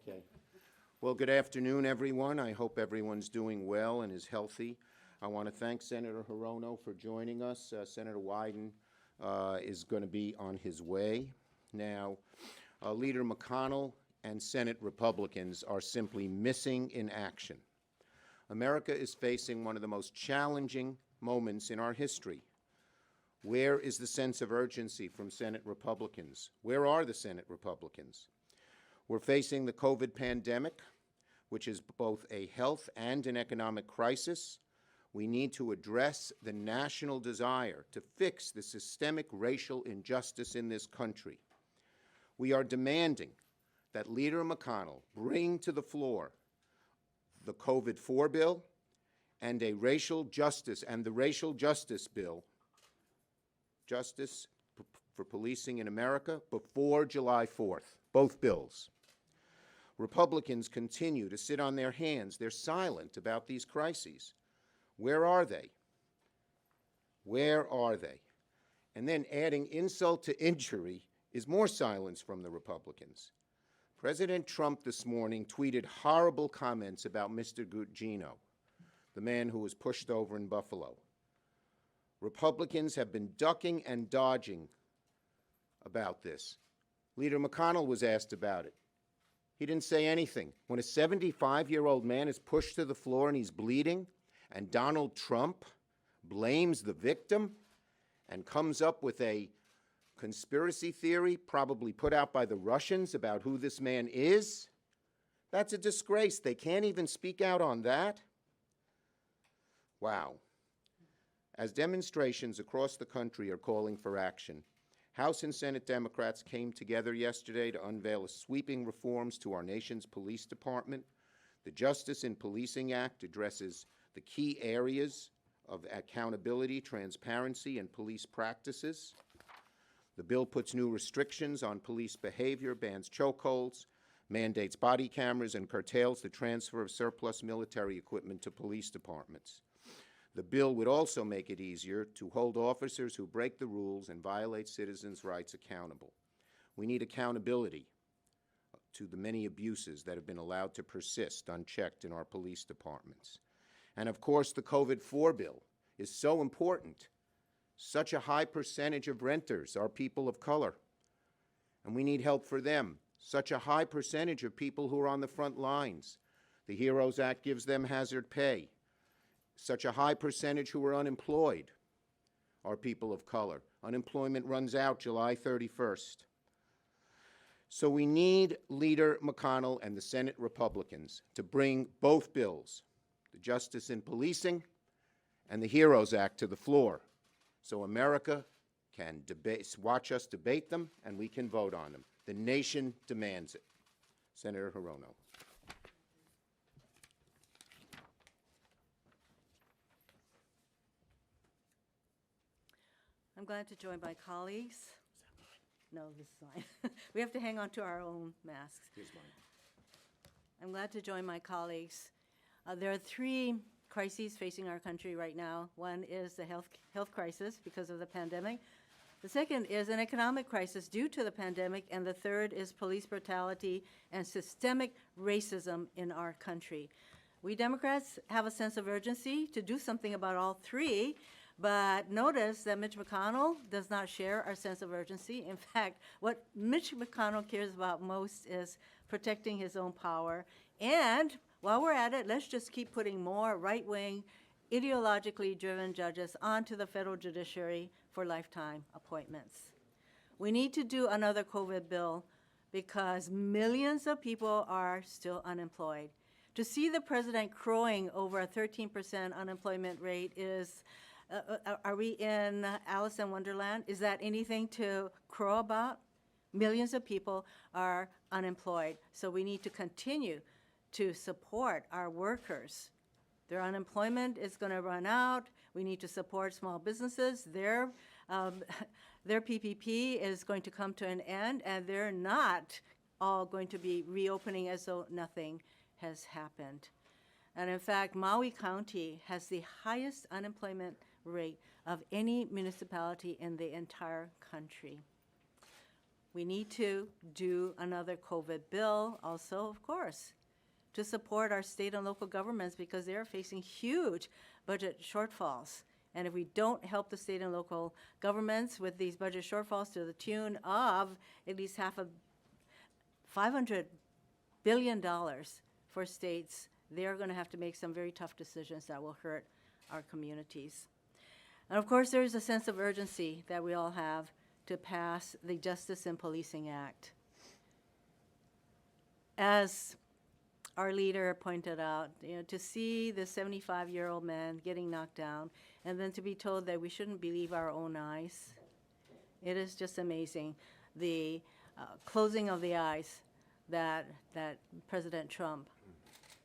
Okay. Well, good afternoon, everyone. I hope everyone's doing well and is healthy. I want to thank Senator Hirono for joining us. Senator Wyden is going to be on his way. Now, Leader McConnell and Senate Republicans are simply missing in action. America is facing one of the most challenging moments in our history. Where is the sense of urgency from Senate Republicans? Where are the Senate Republicans? We're facing the COVID pandemic, which is both a health and an economic crisis. We need to address the national desire to fix the systemic racial injustice in this country. We are demanding that Leader McConnell bring to the floor the COVID-4 bill and the racial justice bill, justice for policing in America, before July 4th, both bills. Republicans continue to sit on their hands. They're silent about these crises. Where are they? Where are they? And then adding insult to injury is more silence from the Republicans. President Trump this morning tweeted horrible comments about Mr. Gugino, the man who was pushed over in Buffalo. Republicans have been ducking and dodging about this. Leader McConnell was asked about it. He didn't say anything. When a 75-year-old man is pushed to the floor and he's bleeding, and Donald Trump blames the victim and comes up with a conspiracy theory, probably put out by the Russians, about who this man is, that's a disgrace. They can't even speak out on that. Wow. As demonstrations across the country are calling for action, House and Senate Democrats came together yesterday to unveil sweeping reforms to our nation's police department. The Justice in Policing Act addresses the key areas of accountability, transparency, and police practices. The bill puts new restrictions on police behavior, bans chokeholds, mandates body cameras, and curtails the transfer of surplus military equipment to police departments. The bill would also make it easier to hold officers who break the rules and violate citizens' rights accountable. We need accountability to the many abuses that have been allowed to persist unchecked in our police departments. And of course, the COVID-4 bill is so important. Such a high percentage of renters are people of color, and we need help for them. Such a high percentage of people who are on the front lines. The HEROES Act gives them hazard pay. Such a high percentage who are unemployed are people of color. Unemployment runs out July 31st. So we need Leader McConnell and the Senate Republicans to bring both bills, the Justice in Policing and the HEROES Act, to the floor, so America can watch us debate them and we can vote on them. The nation demands it. Senator Hirono. I'm glad to join my colleagues. No, this is mine. We have to hang on to our own masks. Here's mine. I'm glad to join my colleagues. There are three crises facing our country right now. One is the health crisis because of the pandemic. The second is an economic crisis due to the pandemic, and the third is police brutality and systemic racism in our country. We Democrats have a sense of urgency to do something about all three, but notice that Mitch McConnell does not share our sense of urgency. In fact, what Mitch McConnell cares about most is protecting his own power. And while we're at it, let's just keep putting more right-wing, ideologically driven judges onto the federal judiciary for lifetime appointments. We need to do another COVID bill because millions of people are still unemployed. To see the president crowing over a 13% unemployment rate is, are we in Alice in Wonderland? Is that anything to crow about? Millions of people are unemployed, so we need to continue to support our workers. Their unemployment is going to run out. We need to support small businesses. Their PPP is going to come to an end, and they're not all going to be reopening as though nothing has happened. And in fact, Maui County has the highest unemployment rate of any municipality in the entire country. We need to do another COVID bill also, of course, to support our state and local governments because they're facing huge budget shortfalls. And if we don't help the state and local governments with these budget shortfalls to the tune of at least $500 billion for states, they're going to have to make some very tough decisions that will hurt our communities. And of course, there is a sense of urgency that we all have to pass the Justice in Policing Act. As our leader pointed out, to see the 75-year-old man getting knocked down and then to be told that we shouldn't believe our own eyes, it is just amazing. The closing of the eyes that President Trump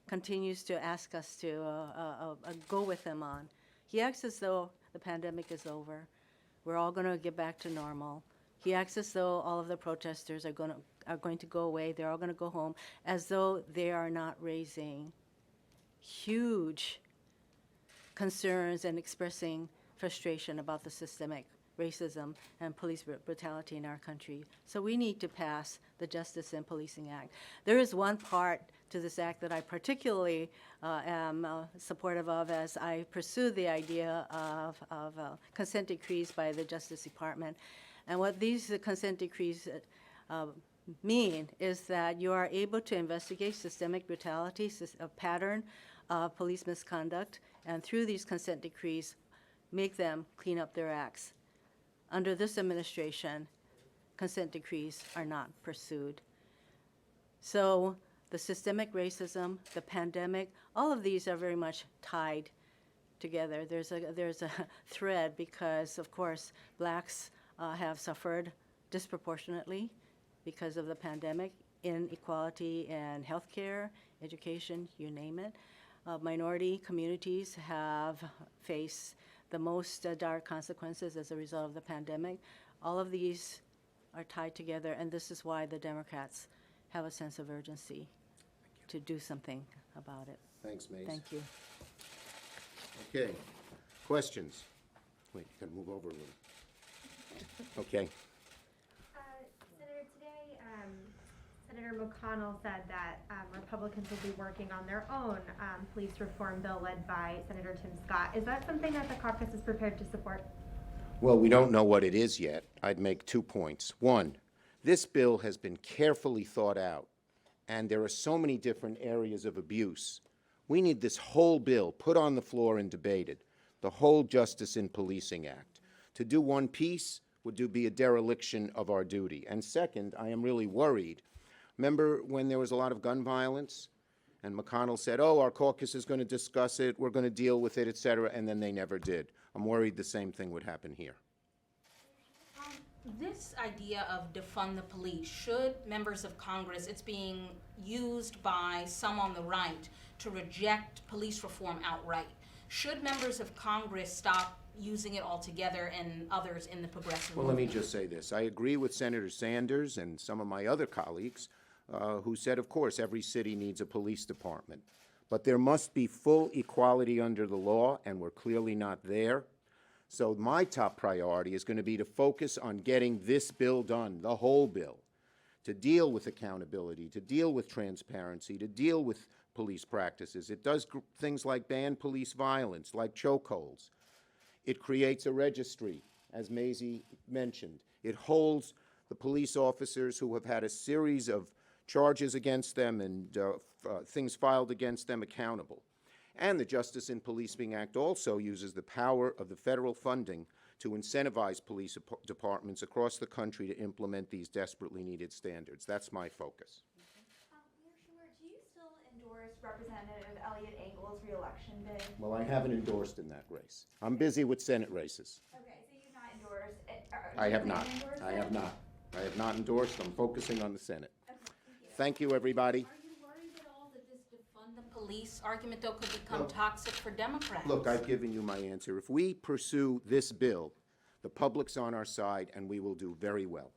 continues to ask us to go with him on. He acts as though the pandemic is over. We're all going to get back to normal. He acts as though all of the protesters are going to go away. They're all going to go home, as though they are not raising huge concerns and expressing frustration about the systemic racism and police brutality in our country. So we need to pass the Justice in Policing Act. There is one part to this act that I particularly am supportive of as I pursue the idea of consent decrees by the Justice Department. And what these consent decrees mean is that you are able to investigate systemic brutality, a pattern of police misconduct, and through these consent decrees, make them clean up their acts. Under this administration, consent decrees are not pursued. So the systemic racism, the pandemic, all of these are very much tied together. There's a thread because, of course, blacks have suffered disproportionately because of the pandemic, inequality in healthcare, education, you name it. Minority communities have faced the most dire consequences as a result of the pandemic. All of these are tied together, and this is why the Democrats have a sense of urgency to do something about it. Thanks, Mazie. Thank you. Okay, questions? Wait, you gotta move over a little. Okay. Senator, today, Senator McConnell said that Republicans will be working on their own police reform bill led by Senator Tim Scott. Is that something that the caucus is prepared to support? Well, we don't know what it is yet. I'd make 2 points. One, this bill has been carefully thought out, and there are so many different areas of abuse. We need this whole bill put on the floor and debated, the whole Justice in Policing Act. To do one piece would be a dereliction of our duty. And second, I am really worried. Remember when there was a lot of gun violence and McConnell said, oh, our caucus is going to discuss it, we're going to deal with it, et cetera, and then they never did. I'm worried the same thing would happen here. This idea of defund the police, should members of Congress, it's being used by some on the right to reject police reform outright. Should members of Congress stop using it altogether and others in the progressive Well, let me movement? just say this. I agree with Senator Sanders and some of my other colleagues who said, of course, every city needs a police department. But there must be full equality under the law, and we're clearly not there. So my top priority is going to be to focus on getting this bill done, the whole bill, to deal with accountability, to deal with transparency, to deal with police practices. It does things like ban police violence, like chokeholds. It creates a registry, as Mazie mentioned. It holds the police officers who have had a series of charges against them and things filed against them accountable. And the Justice in Policing Act also uses the power of the federal funding to incentivize police departments across the country to implement these desperately needed standards. That's my focus. Mayor Schumer, do you still endorse Representative Elliott Engel's reelection bid? Well, I haven't endorsed in that race. I'm busy with Senate races. Okay, so you've not endorsed it? I have not. I have not. I have not endorsed. I'm focusing on the Senate. Okay, Thank you, everybody. Are you worried at all that this defund the police argument, though, could become toxic for Democrats? Look, I've given you my answer. If we pursue this bill, the public's on our side, and we will do very well.